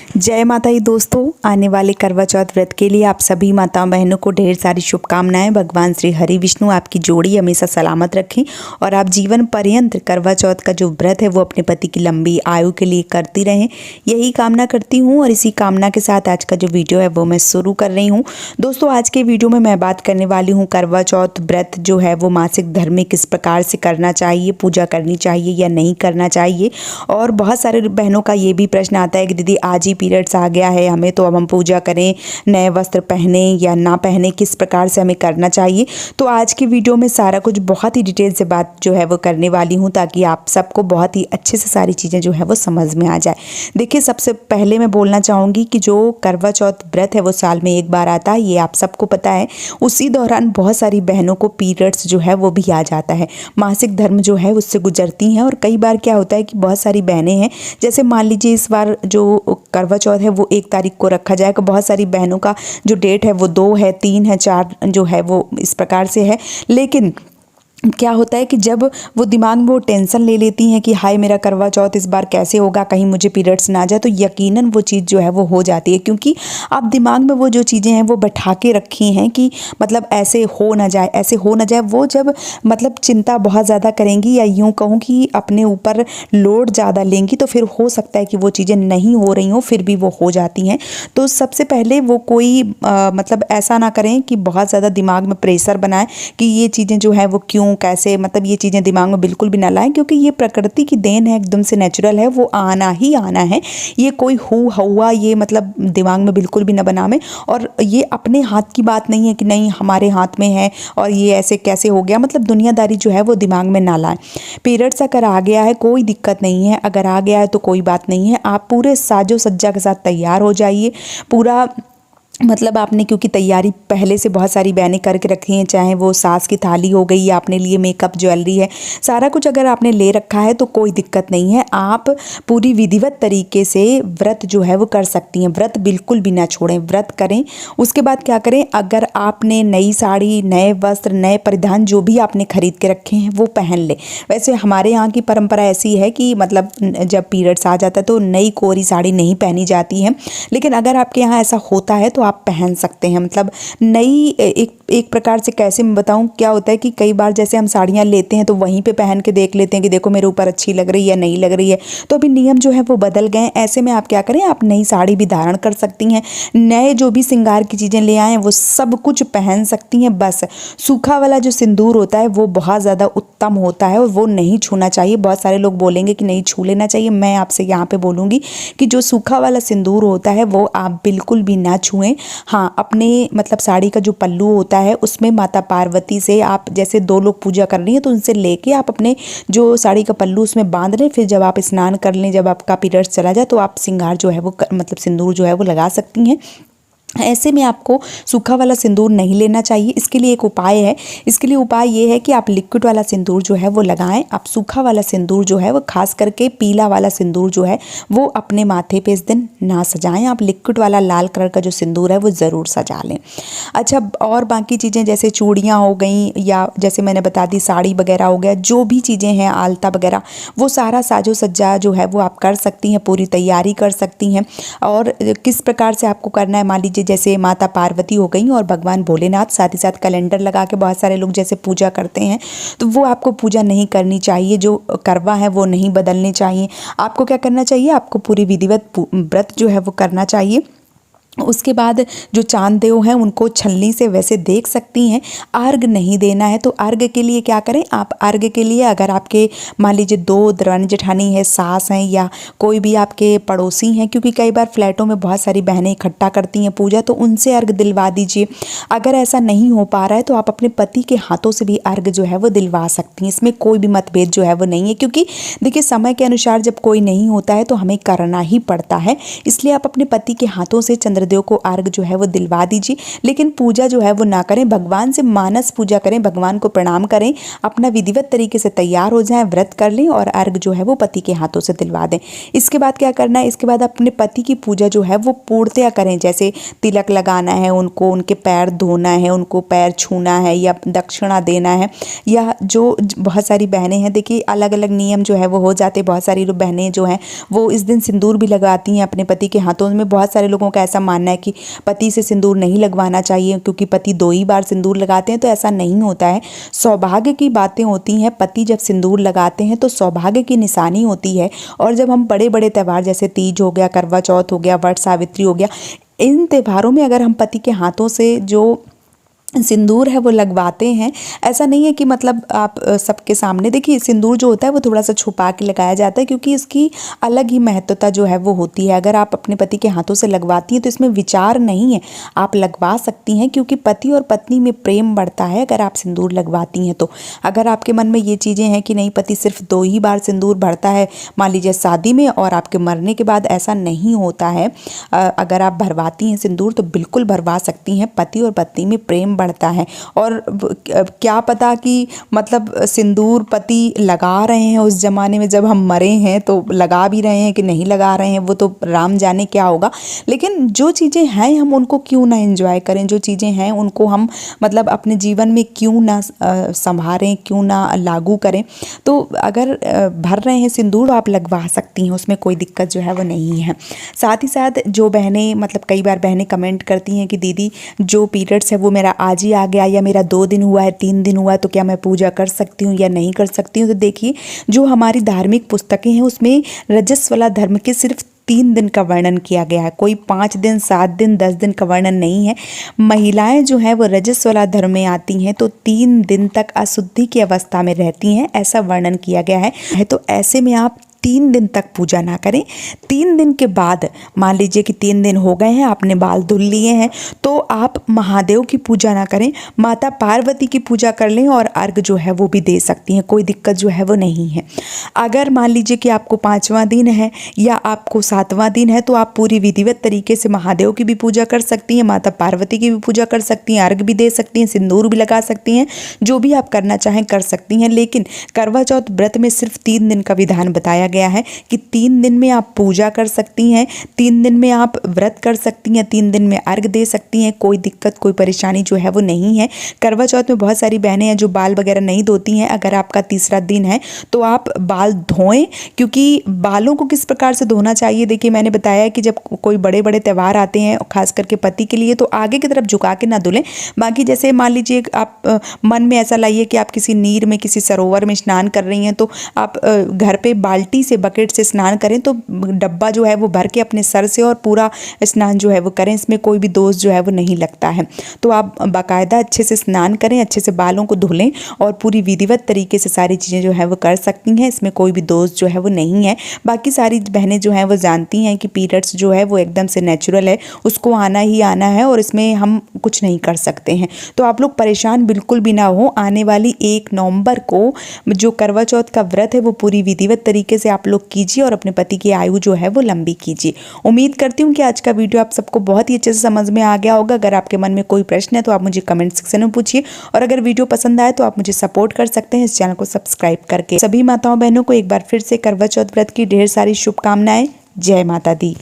जय माता दी दोस्तों, आने वाले करवा चौथ व्रत के लिए आप सभी माताओं बहनों को ढेर सारी शुभकामनाएं। भगवान श्री हरि विष्णु आपकी जोड़ी हमेशा सलामत रखें और आप जीवन पर्यंत करवा चौथ का जो व्रत है वो अपने पति की लंबी आयु के लिए करती रहें, यही कामना करती हूँ। और इसी कामना के साथ आज का जो वीडियो है वो मैं शुरू कर रही हूँ। दोस्तों, आज के वीडियो में मैं बात करने वाली हूँ करवा चौथ व्रत जो है वो मासिक धर्म में किस प्रकार से करना चाहिए, पूजा करनी चाहिए या नहीं करना चाहिए। और बहुत सारे बहनों का ये भी प्रश्न आता है कि दीदी आज ही पीरियड्स आ गया है हमें, तो अब हम पूजा करें, नए वस्त्र पहने या ना पहने, किस प्रकार से हमें करना चाहिए। तो आज की वीडियो में सारा कुछ बहुत ही डिटेल से बात जो है वो करने वाली हूँ, ताकि आप सबको बहुत ही अच्छे से सारी चीज़ें जो है वो समझ में आ जाए। देखिए, सबसे पहले मैं बोलना चाहूँगी कि जो करवा चौथ व्रत है वो साल में एक बार आता है, ये आप सबको पता है। उसी दौरान बहुत सारी बहनों को पीरियड्स जो है वो भी आ जाता है, मासिक धर्म जो है उससे गुजरती हैं। और कई बार क्या होता है कि बहुत सारी बहनें हैं, जैसे मान लीजिए इस बार जो करवा चौथ है वो 1 तारीख को रखा जाएगा। बहुत सारी बहनों का जो डेट है वो 2 है, 3 है, 4 जो है वो इस प्रकार से है। लेकिन क्या होता है कि जब वो दिमाग में वो टेंशन ले लेती हैं कि हाय मेरा करवा चौथ इस बार कैसे होगा, कहीं मुझे पीरियड्स ना आ जाए, तो यकीनन वो चीज़ जो है वो हो जाती है। क्योंकि आप दिमाग में वो जो चीज़ें हैं वो बैठा के रखी हैं कि मतलब ऐसे हो ना जाए, ऐसे हो ना जाए। वो जब मतलब चिंता बहुत ज़्यादा करेंगी या यूँ कहूँ कि अपने ऊपर लोड ज़्यादा लेंगी, तो फिर हो सकता है कि वो चीज़ें नहीं हो रही हों, फिर भी वो हो जाती हैं। तो सबसे पहले वो कोई मतलब ऐसा ना करें कि बहुत ज़्यादा दिमाग में प्रेशर बनाएं कि ये चीज़ें जो है वो क्यों कैसे, मतलब ये चीज़ें दिमाग में बिल्कुल भी ना लाएं, क्योंकि ये प्रकृति की देन है, एकदम से नेचुरल है, वो आना ही आना है। ये कोई हुआ ये मतलब दिमाग में बिल्कुल भी ना बनावें। और ये अपने हाथ की बात नहीं है कि नहीं हमारे हाथ में है और ये ऐसे कैसे हो गया, मतलब दुनियादारी जो है वो दिमाग में ना लाएं। पीरियड्स अगर आ गया है कोई दिक्कत नहीं है, अगर आ गया है तो कोई बात नहीं है। आप पूरे साजो सज्जा के साथ तैयार हो जाइए। पूरा मतलब आपने, क्योंकि तैयारी पहले से बहुत सारी बहनें करके रखी हैं, चाहे वो सास की थाली हो गई या अपने लिए मेकअप ज्वेलरी है, सारा कुछ अगर आपने ले रखा है तो कोई दिक्कत नहीं है। आप पूरी विधिवत तरीके से व्रत जो है वो कर सकती हैं। व्रत बिल्कुल भी ना छोड़ें, व्रत करें। उसके बाद क्या करें, अगर आपने नई साड़ी, नए वस्त्र, नए परिधान जो भी आपने खरीद के रखे हैं वो पहन ले। वैसे हमारे यहाँ की परंपरा ऐसी है कि मतलब जब पीरियड्स आ जाता है तो नई कोरी साड़ी नहीं पहनी जाती है, लेकिन अगर आपके यहाँ ऐसा होता है तो आप पहन सकते हैं। मतलब नई एक प्रकार से, कैसे मैं बताऊं, क्या होता है कि कई बार जैसे हम साड़ियां लेते हैं तो वहीं पे पहन के देख लेते हैं कि देखो मेरे ऊपर अच्छी लग रही है या नहीं लग रही है। तो अभी नियम जो है वो बदल गए। ऐसे में आप क्या करें, आप नई साड़ी भी धारण कर सकती हैं, नए जो भी श्रृंगार की चीज़ें ले आए वो सब कुछ पहन सकती हैं। बस सूखा वाला जो सिंदूर होता है वो बहुत ज़्यादा उत्तम होता है और वो नहीं छूना चाहिए। बहुत सारे लोग बोलेंगे कि नहीं छू लेना चाहिए, मैं आपसे यहाँ पे बोलूँगी कि जो सूखा वाला सिंदूर होता है वो आप बिल्कुल भी ना छुएं। हाँ, अपने मतलब साड़ी का जो पल्लू होता है उसमें माता पार्वती से, आप जैसे 2 लोग पूजा कर रही हैं तो उनसे लेके आप अपने जो साड़ी का पल्लू उसमें बांध लें। फिर जब आप स्नान कर लें, जब आपका पीरियड्स चला जाए, तो आप श्रृंगार जो है वो मतलब सिंदूर जो है वो लगा सकती हैं। ऐसे में आपको सूखा वाला सिंदूर नहीं लेना चाहिए। इसके लिए एक उपाय है। इसके लिए उपाय ये है कि आप लिक्विड वाला सिंदूर जो है वो लगाएं। आप सूखा वाला सिंदूर जो है वो, खास करके पीला वाला सिंदूर जो है वो अपने माथे पे इस दिन ना सजाएं। आप लिक्विड वाला लाल कलर का जो सिंदूर है वो ज़रूर सजा लें। अच्छा, और बाकी चीज़ें जैसे चूड़ियाँ हो गई या जैसे मैंने बता दी साड़ी वगैरह हो गया, जो भी चीज़ें हैं आलता वगैरह, वो सारा साजो सज्जा जो है वो आप कर सकती हैं, पूरी तैयारी कर सकती हैं। और किस प्रकार से आपको करना है, मान लीजिए जैसे माता पार्वती हो गई और भगवान भोलेनाथ, साथ ही साथ कैलेंडर लगा के बहुत सारे लोग जैसे पूजा करते हैं, तो वो आपको पूजा नहीं करनी चाहिए। जो करवा है वो नहीं बदलने चाहिए। आपको क्या करना चाहिए, आपको पूरी विधिवत व्रत जो है वो करना चाहिए। उसके बाद जो चांद देव हैं उनको छलनी से वैसे देख सकती हैं। अर्घ नहीं देना है तो अर्घ के लिए क्या करें, आप अर्घ के लिए अगर आपके मान लीजिए 2 दरानी जेठानी है, सास हैं या कोई भी आपके पड़ोसी हैं, क्योंकि कई बार फ्लैटों में बहुत सारी बहनें इकट्ठा करती हैं पूजा, तो उनसे अर्घ दिलवा दीजिए। अगर ऐसा नहीं हो पा रहा है तो आप अपने पति के हाथों से भी अर्घ जो है वो दिलवा सकती हैं। इसमें कोई भी मतभेद जो है वो नहीं है, क्योंकि देखिए समय के अनुसार जब कोई नहीं होता है तो हमें करना ही पड़ता है। इसलिए आप अपने पति के हाथों से चंद्र पितृदेव को अर्घ जो है वो दिलवा दीजिए, लेकिन पूजा जो है वो ना करें, भगवान से मानस पूजा करें, भगवान को प्रणाम करें, अपना विधिवत तरीके से तैयार हो जाएं, व्रत कर लें और अर्घ जो है वो पति के हाथों से दिलवा दें। इसके बाद क्या करना है, इसके बाद अपने पति की पूजा जो है वो पूर्णतया करें, जैसे तिलक लगाना है उनको, उनके पैर धोना है, उनको पैर छूना है या दक्षिणा देना है, या जो बहुत सारी बहनें हैं, देखिए अलग अलग नियम जो है वो हो जाते हैं। बहुत सारी बहनें जो हैं वो इस दिन सिंदूर भी लगाती हैं अपने पति के हाथों में। बहुत सारे लोगों का ऐसा मानना है कि पति से सिंदूर नहीं लगवाना चाहिए क्योंकि पति 2 ही बार सिंदूर लगाते हैं, तो ऐसा नहीं होता है। सौभाग्य की बातें होती हैं, पति जब सिंदूर लगाते हैं तो सौभाग्य की निशानी होती है। और जब हम बड़े बड़े त्यौहार जैसे तीज हो गया, करवा चौथ हो गया, वट सावित्री हो गया, इन त्योहारों में अगर हम पति के हाथों से जो सिंदूर है वो लगवाते हैं, ऐसा नहीं है कि मतलब आप सबके सामने, देखिए सिंदूर जो होता है वो थोड़ा सा छुपा के लगाया जाता है क्योंकि इसकी अलग ही महत्वता जो है वो होती है। अगर आप अपने पति के हाथों से लगवाती हैं तो इसमें विचार नहीं है, आप लगवा सकती हैं क्योंकि पति और पत्नी में प्रेम बढ़ता है अगर आप सिंदूर लगवाती हैं तो। अगर आपके मन में ये चीज़ें हैं कि नहीं पति सिर्फ 2 ही बार सिंदूर भरता है, मान लीजिए शादी में और आपके मरने के बाद, ऐसा नहीं होता है। अगर आप भरवाती हैं सिंदूर तो बिल्कुल भरवा सकती हैं, पति और पत्नी में प्रेम बढ़ता है। और क्या पता कि मतलब सिंदूर पति लगा रहे हैं उस जमाने में जब हम मरे हैं, तो लगा भी रहे हैं कि नहीं लगा रहे हैं वो तो राम जाने क्या होगा। लेकिन जो चीज़ें हैं हम उनको क्यों ना एंजॉय करें, जो चीज़ें हैं उनको हम मतलब अपने जीवन में क्यों ना संभालें, क्यों ना लागू करें। तो अगर भर रहे हैं सिंदूर आप लगवा सकती हैं, उसमें कोई दिक्कत जो है वो नहीं है। साथ ही साथ जो बहनें, मतलब कई बार बहनें कमेंट करती हैं कि दीदी जो पीरियड्स है वो मेरा आज ही आ गया या मेरा 2 दिन हुआ है, 3 दिन हुआ है, तो क्या मैं पूजा कर सकती हूँ या नहीं कर सकती हूँ। तो देखिए जो हमारी धार्मिक पुस्तकें हैं उसमें रजस्वला धर्म के सिर्फ 3 दिन का वर्णन किया गया है, कोई 5 दिन, 7 दिन, 10 दिन का वर्णन नहीं है। महिलाएं जो हैं वो रजस्वला धर्म में आती हैं तो 3 दिन तक अशुद्धि की अवस्था में रहती हैं, ऐसा वर्णन किया गया है। तो ऐसे में आप 3 दिन तक पूजा ना करें। 3 दिन के बाद, मान लीजिए कि 3 दिन हो गए हैं, आपने बाल धुल लिए हैं, तो आप महादेव की पूजा ना करें, माता पार्वती की पूजा कर लें और अर्घ जो है वो भी दे सकती हैं, कोई दिक्कत जो है वो नहीं है। अगर मान लीजिए कि आपको 5वां दिन है या आपको 7वां दिन है तो आप पूरी विधिवत तरीके से महादेव की भी पूजा कर सकती हैं, माता पार्वती की भी पूजा कर सकती हैं, अर्घ भी दे सकती हैं, सिंदूर भी लगा सकती हैं, जो भी आप करना चाहें कर सकती हैं। लेकिन करवा चौथ व्रत में सिर्फ 3 दिन का विधान बताया गया है कि 3 दिन में आप पूजा कर सकती हैं, 3 दिन में आप व्रत कर सकती हैं, 3 दिन में अर्घ दे सकती हैं, कोई दिक्कत कोई परेशानी जो है वो नहीं है। करवा चौथ में बहुत सारी बहनें हैं जो बाल वगैरह नहीं धोती हैं। अगर आपका 3रा दिन है तो आप बाल धोएं, क्योंकि बालों को किस प्रकार से धोना चाहिए, देखिए मैंने बताया कि जब कोई बड़े बड़े त्यौहार आते हैं खास करके पति के लिए, तो आगे की तरफ झुका के ना धुलें। बाकी जैसे मान लीजिए आप मन में ऐसा लाइए कि आप किसी नीर में, किसी सरोवर में स्नान कर रही हैं, तो आप घर पे बाल्टी से, बकेट से स्नान करें, तो डब्बा जो है वो भर के अपने सर से और पूरा स्नान जो है वो करें, इसमें कोई भी दोष जो है वो नहीं लगता है। तो आप बाकायदा अच्छे से स्नान करें, अच्छे से बालों को धुलें और पूरी विधिवत तरीके से सारी चीज़ें जो है वो कर सकती हैं, इसमें कोई भी दोष जो है वो नहीं है। बाकी सारी बहनें जो हैं वो जानती हैं कि पीरियड्स जो है वो एकदम से नेचुरल है, उसको आना ही आना है और इसमें हम कुछ नहीं कर सकते हैं। तो आप लोग परेशान बिल्कुल भी ना हो। आने वाली 1 नवंबर को जो करवा चौथ का व्रत है वो पूरी विधिवत तरीके से आप लोग कीजिए और अपने पति की आयु जो है वो लंबी कीजिए। उम्मीद करती हूँ कि आज का वीडियो आप सबको बहुत ही अच्छे से समझ में आ गया होगा। अगर आपके मन में कोई प्रश्न है तो आप मुझे कमेंट सेक्शन में पूछिए, और अगर वीडियो पसंद आए तो आप मुझे सपोर्ट कर सकते हैं इस चैनल को सब्सक्राइब करके। सभी माताओं बहनों को एक बार फिर से करवा चौथ व्रत की ढेर सारी शुभकामनाएं। जय माता दी।